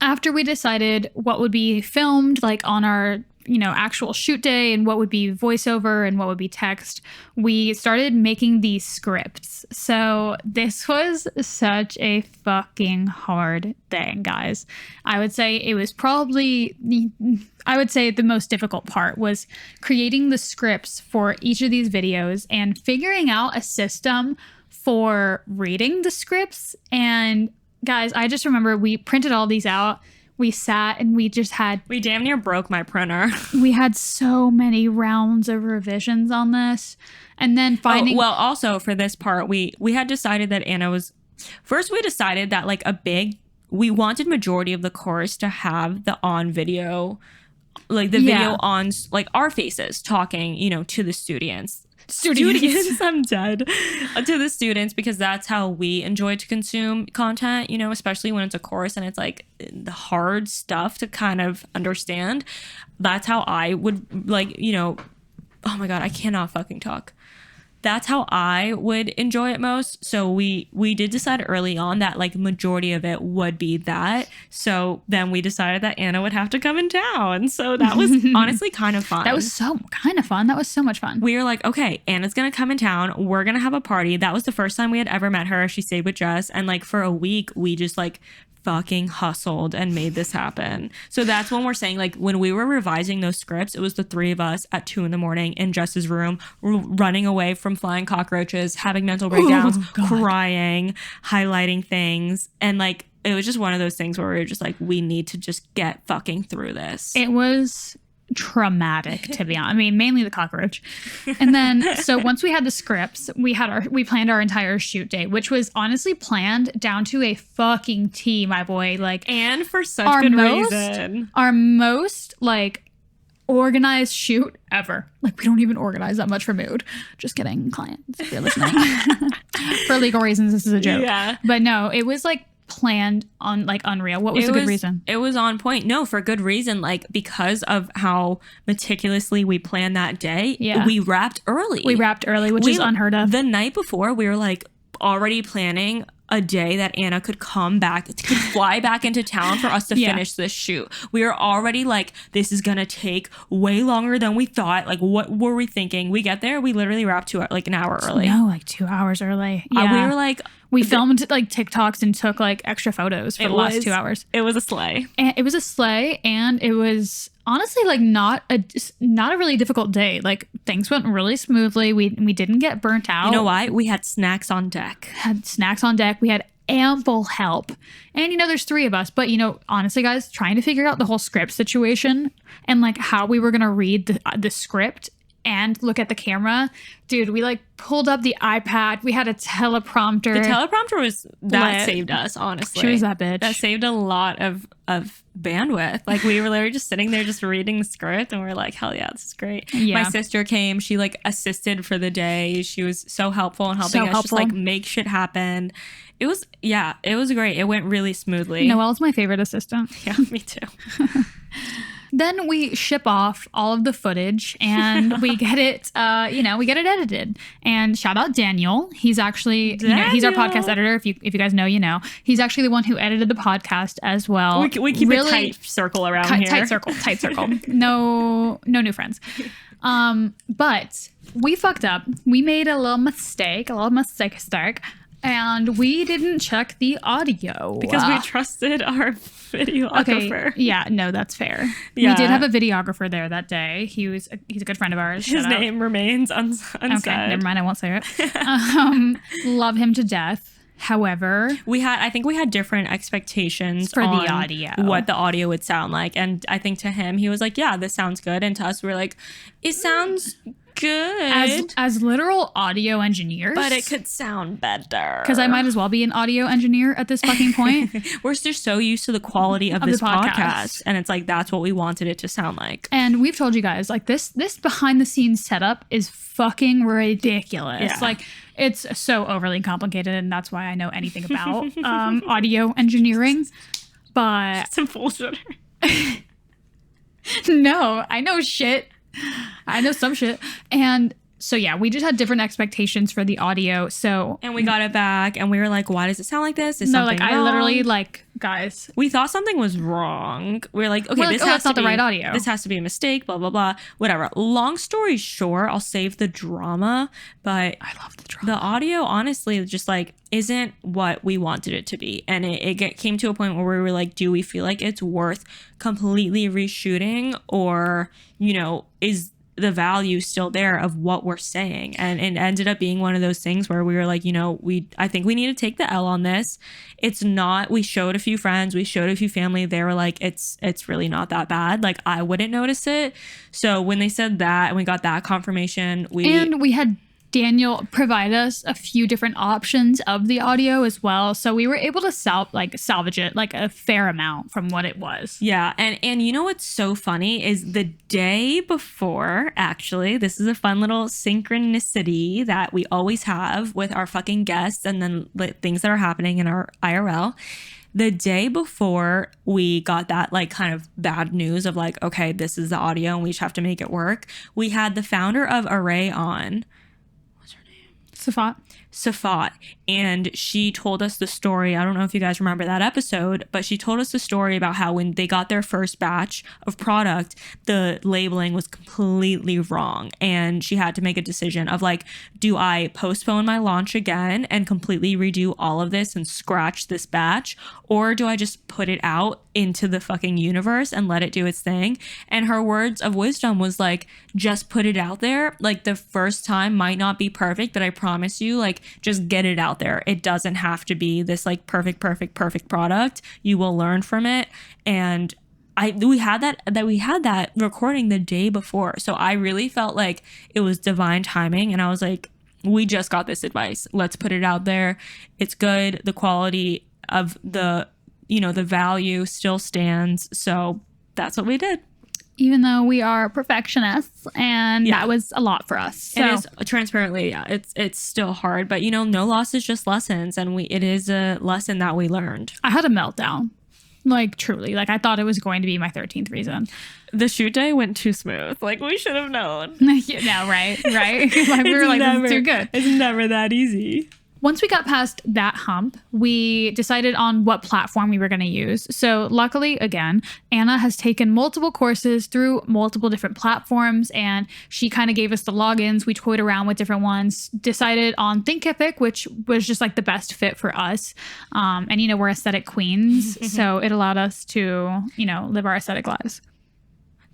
After we decided what would be filmed like on our actual shoot day and what would be voiceover and what would be text, we started making these scripts. So this was such a fucking hard thing, guys. I would say it was probably, the most difficult part was creating the scripts for each of these videos and figuring out a system for reading the scripts. And guys, I just remember we printed all these out. We sat and we damn near broke my printer. We had so many rounds of revisions on this. And then also for this part, we had decided that we decided that like we wanted majority of the course to have the on video, like the video on like our faces talking, to the students. I'm dead. To the students, because that's how we enjoy to consume content, especially when it's a course and it's like the hard stuff to kind of understand. That's how I would like, oh my God, I cannot fucking talk. that's how I would enjoy it most. So we did decide early on that like majority of it would be that. So then we decided that Anna would have to come in town. So that was honestly kind of fun. That was so kind of fun. That was so much fun. We were like, okay, Anna's gonna come in town. We're gonna have a party. That was the first time we had ever met her. She stayed with Jess, and like for a week, we just like fucking hustled and made this happen. So that's when we're saying, like, when we were revising those scripts, it was the three of us at 2 a.m. in Jess's room, running away from flying cockroaches, having mental breakdowns, crying, highlighting things, and like it was just one of those things where we were just like, we need to just get fucking through this. It was traumatic, to be honest. I mean, mainly the cockroach. And then so once we had the scripts, we planned our entire shoot day, which was honestly planned down to a fucking T, my boy. Like, and for such good reason. Our most like organized shoot ever. Like, we don't even organize that much for mood. Just kidding, clients, if you're listening. For legal reasons, this is a joke. Yeah. But no, it was like planned on like unreal. What was the good reason? It was on point. No, for good reason. Like, because of how meticulously we planned that day, we wrapped early. Which is unheard of. The night before, we were like already planning a day that Anna could fly back into town for us to finish this shoot. We were already like, this is gonna take way longer than we thought. Like, what were we thinking? We get there, we literally wrapped like an hour early. No, like 2 hours early. Yeah. We were like, we filmed like TikToks and took like extra photos for the last 2 hours. It was a sleigh. And it was a sleigh, and it was honestly like not a really difficult day. Like, things went really smoothly. We didn't get burnt out. You know why? We had snacks on deck. We had ample help. And, you know, there's 3 of us. But, you know, honestly, guys, trying to figure out the whole script situation and, like, how we were going to read the script and look at the camera. Dude, we, like, pulled up the iPad. We had a teleprompter. The teleprompter that saved us, honestly. She was that bitch. That saved a lot of bandwidth. Like, we were literally just sitting there just reading the script, and we are like, hell yeah, this is great. Yeah. My sister came. She like assisted for the day. She was so helpful in helping us just like make shit happen. It was great. It went really smoothly. Noelle's my favorite assistant. Yeah, me too. Then we ship off all of the footage and we get it, we get it edited. And shout out Daniel. He's actually, he's our podcast editor. If you guys know, you know. He's actually the one who edited the podcast as well. We keep a tight circle around here. Tight circle. No new friends. But we fucked up. We made a little mistake. And we didn't check the audio. Because we trusted our videographer. Okay, yeah, no, that's fair. Yeah. We did have a videographer there that day. He's a good friend of ours. His name remains unsaid. Okay, never mind, I won't say it. Love him to death. However, I think we had different expectations for the audio. What the audio would sound like. And I think to him, he was like, yeah, this sounds good. And to us, we were like, it sounds good. As literal audio engineers. But it could sound better. Because I might as well be an audio engineer at this fucking point. We're just so used to the quality of this podcast. And it's like, that's what we wanted it to sound like. And we've told you guys, like, this behind the scenes setup is fucking ridiculous. Yeah. Like, it's so overly complicated, and that's why I know anything about audio engineering. But some bullshit. No, I know shit. I know some shit. And so, yeah, we just had different expectations for the audio. And we got it back and we were like, why does it sound like this? Is something wrong? I literally, like, guys. We thought something was wrong. We were like, okay, that's not the right audio. This has to be a mistake, blah, blah, blah. Whatever. Long story short, I'll save the drama. But I love the drama. The audio, honestly, just like isn't what we wanted it to be. And it came to a point where we were like, do we feel like it's worth completely reshooting? Or, is the value still there of what we're saying? And it ended up being one of those things where we were like, I think we need to take the L on this. It's not, we showed a few friends, we showed a few family, they were like, it's really not that bad. Like, I wouldn't notice it. So when they said that and we got that confirmation, we had Daniel provide us a few different options of the audio as well. So we were able to salvage it like a fair amount from what it was. Yeah. And you know what's so funny is the day before, actually, this is a fun little synchronicity that we always have with our fucking guests and then things that are happening in our IRL. The day before we got that like kind of bad news of like, okay, this is the audio and we just have to make it work. We had the founder of Array on. Safat, and she told us the story. I don't know if you guys remember that episode, but she told us the story about how when they got their first batch of product, the labeling was completely wrong, and she had to make a decision of like, do I postpone my launch again and completely redo all of this and scratch this batch, or do I just put it out into the fucking universe and let it do its thing? And her words of wisdom was like, just put it out there. Like, the first time might not be perfect, but I promise you, like, just get it out there. It doesn't have to be this like perfect product. You will learn from it. And we had that recording the day before, so I really felt like it was divine timing, and I was like, we just got this advice, let's put it out there. It's good. The quality of the value still stands, so that's what we did. Even though we are perfectionists, and that was a lot for us. So. It is transparently, it's still hard, but no loss is just lessons, and it is a lesson that we learned. I had a meltdown, like truly, like I thought it was going to be my 13th reason. The shoot day went too smooth. Like, we should have known. Right. Like, we were like, this is too good. It's never that easy. Once we got past that hump, we decided on what platform we were going to use. So luckily, again, Anna has taken multiple courses through multiple different platforms, and she kind of gave us the logins. We toyed around with different ones, decided on Thinkific, which was just like the best fit for us. And, we're aesthetic queens, so it allowed us to, live our aesthetic lives.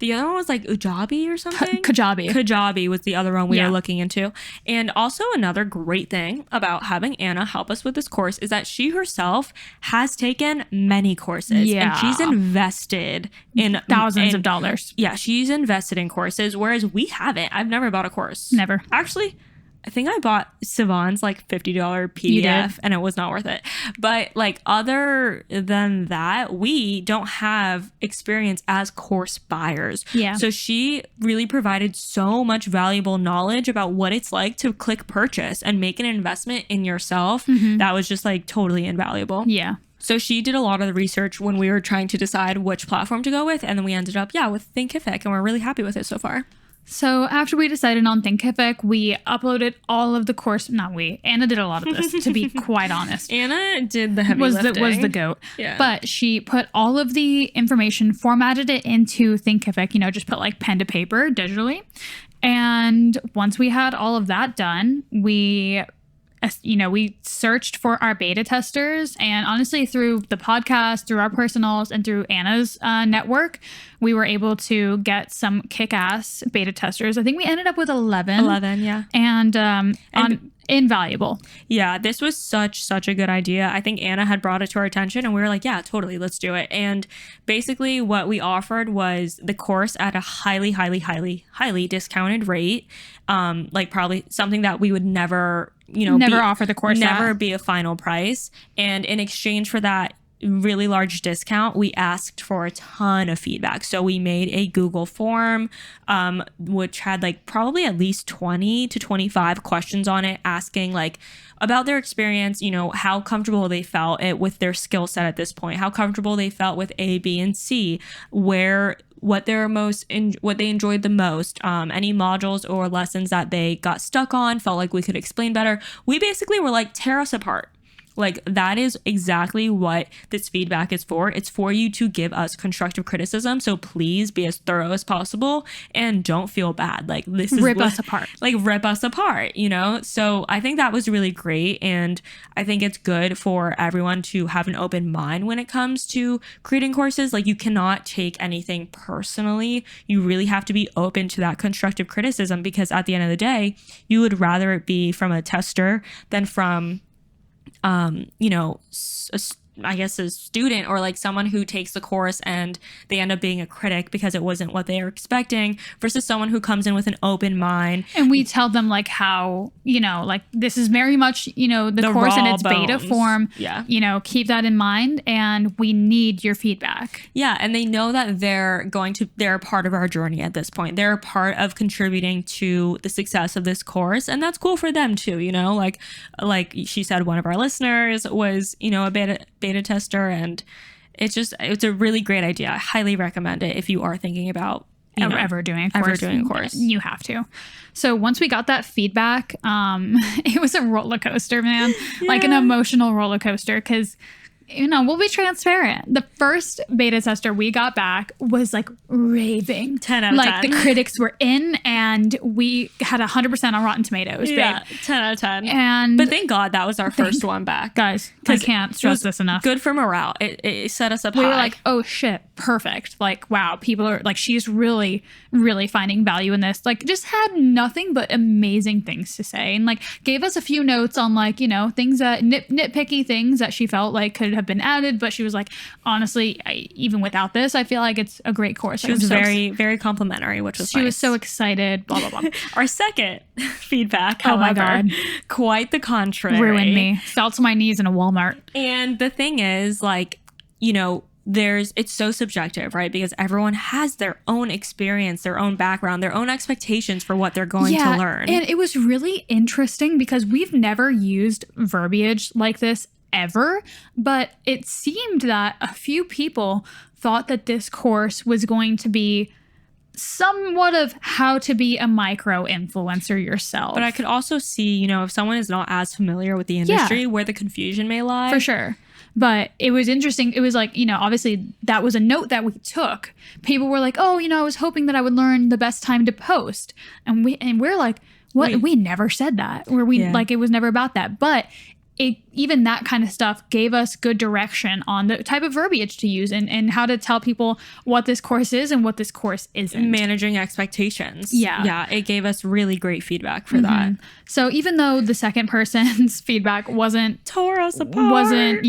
The other one was like Ujabi or something. Kajabi was the other one we were looking into. And also another great thing about having Anna help us with this course is that she herself has taken many courses. Yeah. And she's invested in thousands of dollars. Yeah, she's invested in courses, whereas we haven't. I've never bought a course. Never. Actually, I think I bought Savon's like $50 PDF and it was not worth it. But like, other than that, we don't have experience as course buyers. Yeah. So she really provided so much valuable knowledge about what it's like to click purchase and make an investment in yourself. That was just like totally invaluable. Yeah. So she did a lot of the research when we were trying to decide which platform to go with. And then we ended up, with Thinkific, and we're really happy with it so far. So after we decided on Thinkific, we uploaded all of the course. Not we. Anna did a lot of this, to be quite honest. Anna did the heavy lifting. Was the goat. Yeah. But she put all of the information, formatted it into Thinkific, just put like pen to paper digitally. And once we had all of that done, we searched for our beta testers, and honestly, through the podcast, through our personals, and through Anna's network, we were able to get some kick-ass beta testers. I think we ended up with 11. 11, yeah. And invaluable. Yeah, this was such a good idea. I think Anna had brought it to our attention, and we were like, yeah, totally, let's do it. And basically what we offered was the course at a highly discounted rate. Like probably something that we would never offer the course be a final price. And in exchange for that really large discount, we asked for a ton of feedback. So we made a Google form, which had like probably at least 20 to 25 questions on it, asking like about their experience, how comfortable they felt with their skill set at this point, how comfortable they felt with A, B, and C, what they enjoyed the most, any modules or lessons that they got stuck on, felt like we could explain better. We basically were like, tear us apart. Like, that is exactly what this feedback is for. It's for you to give us constructive criticism. So please be as thorough as possible and don't feel bad. Like, this is rip us apart. Like, rip us apart, So I think that was really great. And I think it's good for everyone to have an open mind when it comes to creating courses. Like, you cannot take anything personally. You really have to be open to that constructive criticism, because at the end of the day, you would rather it be from a tester than from I guess a student, or like someone who takes the course and they end up being a critic because it wasn't what they were expecting, versus someone who comes in with an open mind. And we tell them like how, like this is very much, the course in its beta form. Yeah. Keep that in mind, and we need your feedback. Yeah. And they know that they're a part of our journey at this point. They're a part of contributing to the success of this course. And that's cool for them too, like she said, one of our listeners was, a beta tester, and it's a really great idea. I highly recommend it if you are thinking about ever doing a course. You have to. So once we got that feedback, it was a roller coaster, man. Yeah. Like an emotional roller coaster, because we'll be transparent. The first beta tester we got back was like raving. 10 out of 10. Like the critics were in, and we had 100% on Rotten Tomatoes, yeah, babe. 10 out of 10. But thank God that was our first one back. Guys, I can't stress this enough. Good for morale. It set us up high. We were like, oh shit, perfect. Like, wow, people are like, she's really, really finding value in this. Like, just had nothing but amazing things to say, and like gave us a few notes on like, things that nitpicky things that she felt like could have been added, but she was like, honestly, even without this, I feel like it's a great course. She was very, very complimentary, which was she was so excited. Blah blah blah. Our second feedback, however, oh my God, quite the contrary, ruined me. Fell to my knees in a Walmart. And the thing is, like, it's so subjective, right? Because everyone has their own experience, their own background, their own expectations for what they're going to learn. And it was really interesting because we've never used verbiage like this ever, but it seemed that a few people thought that this course was going to be somewhat of how to be a micro influencer yourself. But I could also see, if someone is not as familiar with the industry, where the confusion may lie. For sure. But it was interesting. It was like, obviously that was a note that we took. People were like, oh, I was hoping that I would learn the best time to post. And we're like, what? Wait. We never said that. Like, it was never about that. But even that kind of stuff gave us good direction on the type of verbiage to use and how to tell people what this course is and what this course isn't. Managing expectations. Yeah. It gave us really great feedback for that. So even though the second person's feedback tore us apart. Wasn't,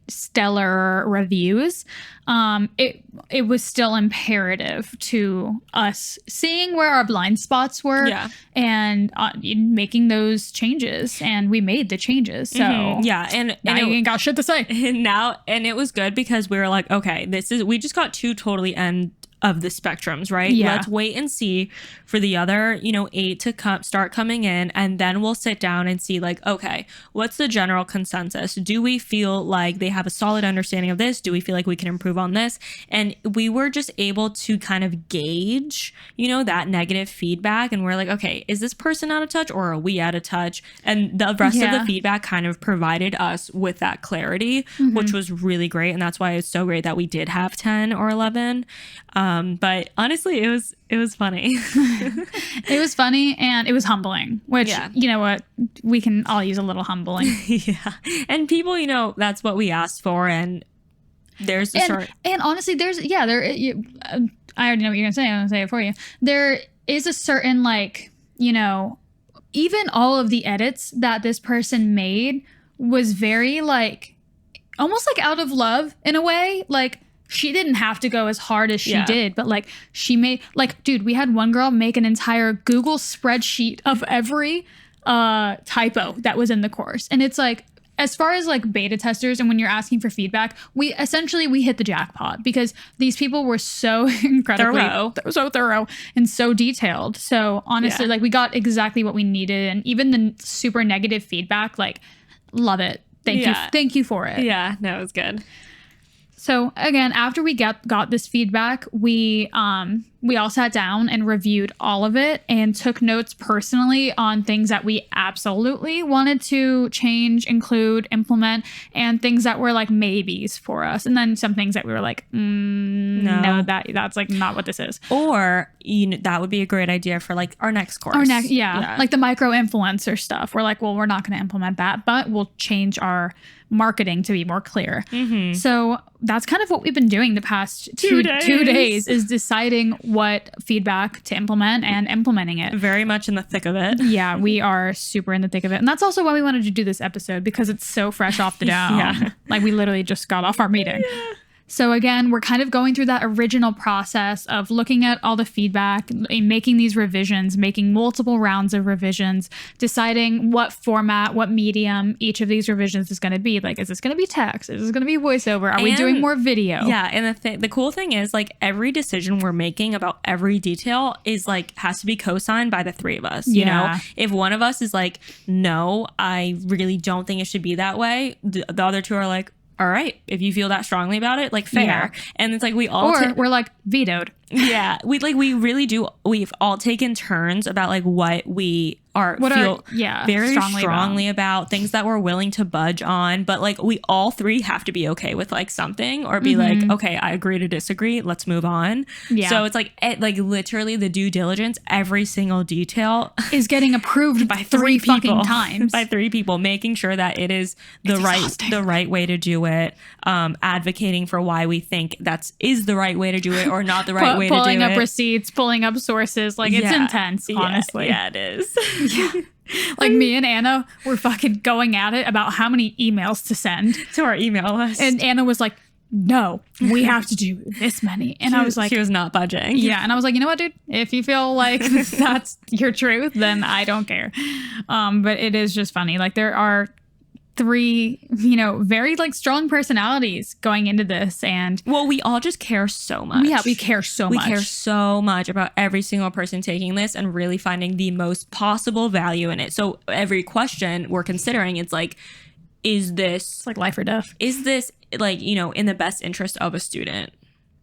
stellar reviews, it was still imperative to us seeing where our blind spots were and making those changes, and we made the changes. So and I ain't got shit to say. And it was good because we were like, okay, we just got two totally end of the spectrums, right? Yeah. Let's wait and see for the other, 8 to start coming in, and then we'll sit down and see like, okay, what's the general consensus? Do we feel like they have a solid understanding of this? Do we feel like we can improve on this? And we were just able to kind of gauge, that negative feedback, and we're like, okay, is this person out of touch or are we out of touch? And the rest of the feedback kind of provided us with that clarity, which was really great. And that's why it's so great that we did have 10 or 11. But honestly, it was funny. It was funny, and it was humbling, which, you know what, we can all use a little humbling. Yeah. And people, that's what we asked for. And there's and honestly, I already know what you're going to say. I'm going to say it for you. There is a certain, like, even all of the edits that this person made was very, like, almost like out of love in a way. Like, she didn't have to go as hard as she did, but like she made, like, dude, we had one girl make an entire Google spreadsheet of every typo that was in the course. And it's like, as far as like beta testers and when you're asking for feedback, we hit the jackpot because these people were so incredibly thorough and so detailed. So honestly, like, we got exactly what we needed. And even the super negative feedback, like, love it. Thank you for it. Yeah, no, it was good. So again, after we got this feedback, we all sat down and reviewed all of it and took notes personally on things that we absolutely wanted to change, include, implement, and things that were like maybes for us. And then some things that we were like, no, that's like not what this is. Or that would be a great idea for like our next course. Like the micro influencer stuff. We're like, well, we're not going to implement that, but we'll change our marketing to be more clear. So that's kind of what we've been doing the past two days is deciding what feedback to implement and implementing it. Very much in the thick of it. Yeah, we are super in the thick of it. And that's also why we wanted to do this episode, because it's so fresh off the dome. Like, we literally just got off our meeting. So again, we're kind of going through that original process of looking at all the feedback, making these revisions, making multiple rounds of revisions, deciding what format, what medium each of these revisions is going to be. Like, is this going to be text? Is this going to be voiceover? Are we doing more video? Yeah. And the cool thing is, like, every decision we're making about every detail is like, has to be co-signed by the three of us. You know, if one of us is like, no, I really don't think it should be that way, the other two are like, all right, if you feel that strongly about it, like, fair. And it's like, we all we're like, vetoed. Yeah, we really do. We've all taken turns about like what we feel very strongly about, things that we're willing to budge on, but like we all three have to be okay with like something, or be like, okay, I agree to disagree, let's move on. So it's like literally the due diligence, every single detail is getting approved by three fucking times, by three people, making sure that it is the right way to do it, advocating for why we think is the right way to do it or not the right way to do it, pulling up receipts, pulling up sources, like it's intense, honestly. Yeah, it is. Like me and Anna were fucking going at it about how many emails to send to our email list, and Anna was like, no, we have to do this many, and I was like, she was not budging. Yeah, and I was like, you know what, dude, if you feel like that's your truth, then I don't care. But it is just funny, like there are three, very like strong personalities going into this, and well, we all just care so much. Yeah, we care so much. We care so much about every single person taking this and really finding the most possible value in it. So every question we're considering, it's like, is this like life or death? Is this like, in the best interest of a student?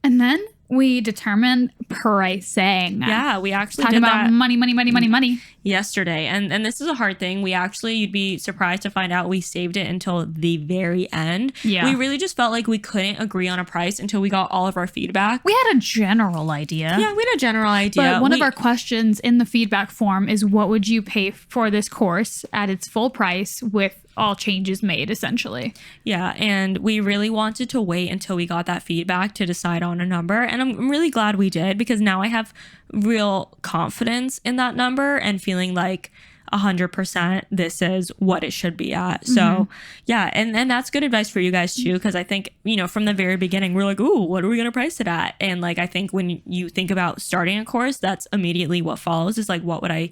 And then we determined pricing. Yeah, we actually talking about money yesterday. And this is a hard thing. You'd be surprised to find out we saved it until the very end. Yeah. We really just felt like we couldn't agree on a price until we got all of our feedback. We had a general idea. Yeah, we had a general idea. But one of our questions in the feedback form is, what would you pay for this course at its full price with all changes made, essentially? Yeah, and we really wanted to wait until we got that feedback to decide on a number. And I'm really glad we did, because now I have real confidence in that number and feeling like 100% this is what it should be at. So yeah, and that's good advice for you guys too, because I think, from the very beginning we're like, ooh, what are we gonna price it at? And like, I think when you think about starting a course, that's immediately what follows is like, what would I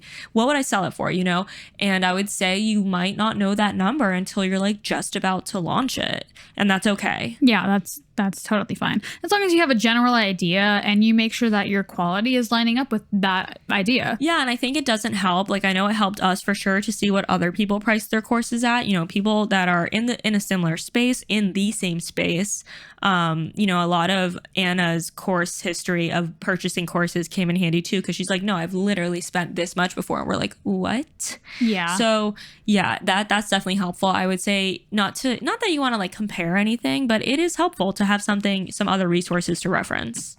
sell it for? And I would say you might not know that number until you're like just about to launch it, and that's okay. Yeah, that's totally fine, as long as you have a general idea and you make sure that your quality is lining up with that idea. Yeah, and I think it doesn't help. Like, I know it helped us for sure to see what other people price their courses at. People that are in a similar space, in the same space. A lot of Anna's course history of purchasing courses came in handy too, because she's like, no, I've literally spent this much before. And we're like, what? Yeah. So yeah, that's definitely helpful. I would say not that you want to like compare anything, but it is helpful to have some other resources to reference.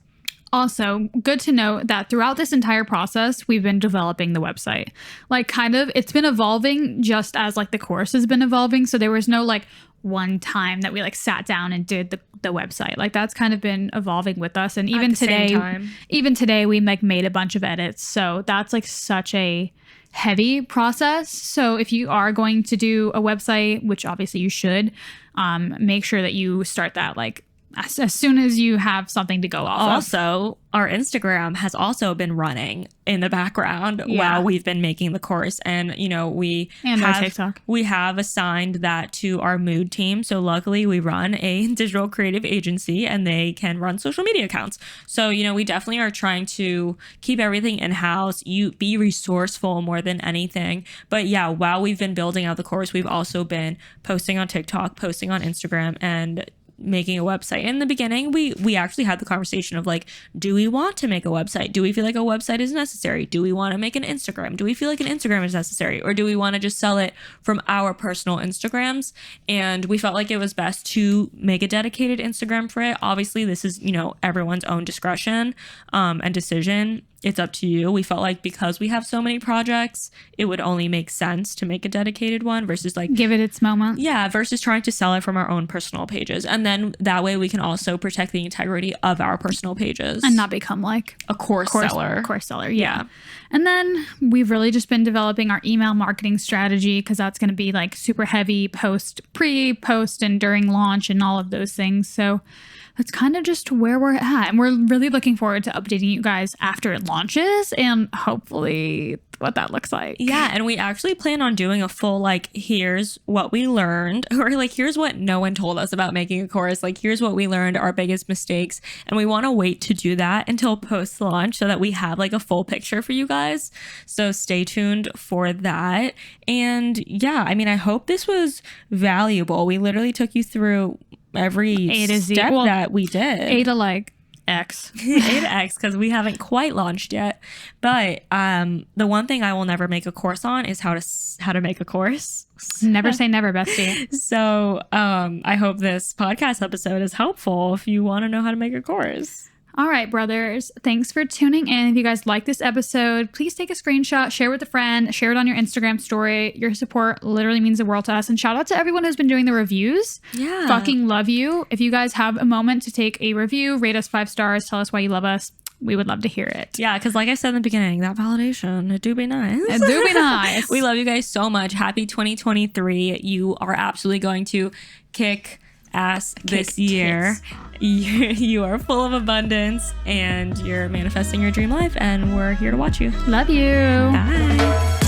Also, good to know that throughout this entire process, we've been developing the website. Like, it's been evolving just as like the course has been evolving. So there was no like one time that we like sat down and did the website. Like, that's kind of been evolving with us. And even today we like made a bunch of edits. So that's like such a heavy process. So if you are going to do a website, which obviously you should, make sure that you start that like as soon as you have something to go off of. Also, our Instagram has also been running in the background while we've been making the course. And, our TikTok. We have assigned that to our mood team. So luckily we run a digital creative agency and they can run social media accounts. So, we definitely are trying to keep everything in-house, be resourceful more than anything. But yeah, while we've been building out the course, we've also been posting on TikTok, posting on Instagram, and making a website. In the beginning, we actually had the conversation of like, do we want to make a website? Do we feel like a website is necessary? Do we want to make an Instagram? Do we feel like an Instagram is necessary? Or do we want to just sell it from our personal Instagrams? And we felt like it was best to make a dedicated Instagram for it. Obviously, this is, everyone's own discretion and decision. It's up to you. We felt like because we have so many projects, it would only make sense to make a dedicated one versus like give it its moment. Yeah, versus trying to sell it from our own personal pages. And then that way we can also protect the integrity of our personal pages and not become like a course seller. Yeah. And then we've really just been developing our email marketing strategy, because that's going to be like super heavy pre, post, and during launch and all of those things. So that's kind of just where we're at. And we're really looking forward to updating you guys after it launches and hopefully what that looks like. Yeah. And we actually plan on doing a full, like, here's what we learned, or like, here's what no one told us about making a course. Like, here's what we learned, our biggest mistakes. And we want to wait to do that until post launch so that we have like a full picture for you guys. So stay tuned for that. And yeah, I mean, I hope this was valuable. We literally took you through every step that we did. 8X. 8X, because we haven't quite launched yet. But the one thing I will never make a course on is how to make a course. Never say never, bestie. So I hope this podcast episode is helpful if you want to know how to make a course. All right, brothers. Thanks for tuning in. If you guys like this episode, please take a screenshot, share with a friend, share it on your Instagram story. Your support literally means the world to us. And shout out to everyone who's been doing the reviews. Yeah. Fucking love you. If you guys have a moment to take a review, rate us 5 stars, tell us why you love us. We would love to hear it. Yeah, because like I said in the beginning, that validation, it do be nice. It do be nice. We love you guys so much. Happy 2023. You are absolutely going to kick ass this year. You are full of abundance and you're manifesting your dream life, and we're here to watch you. Love you. Bye.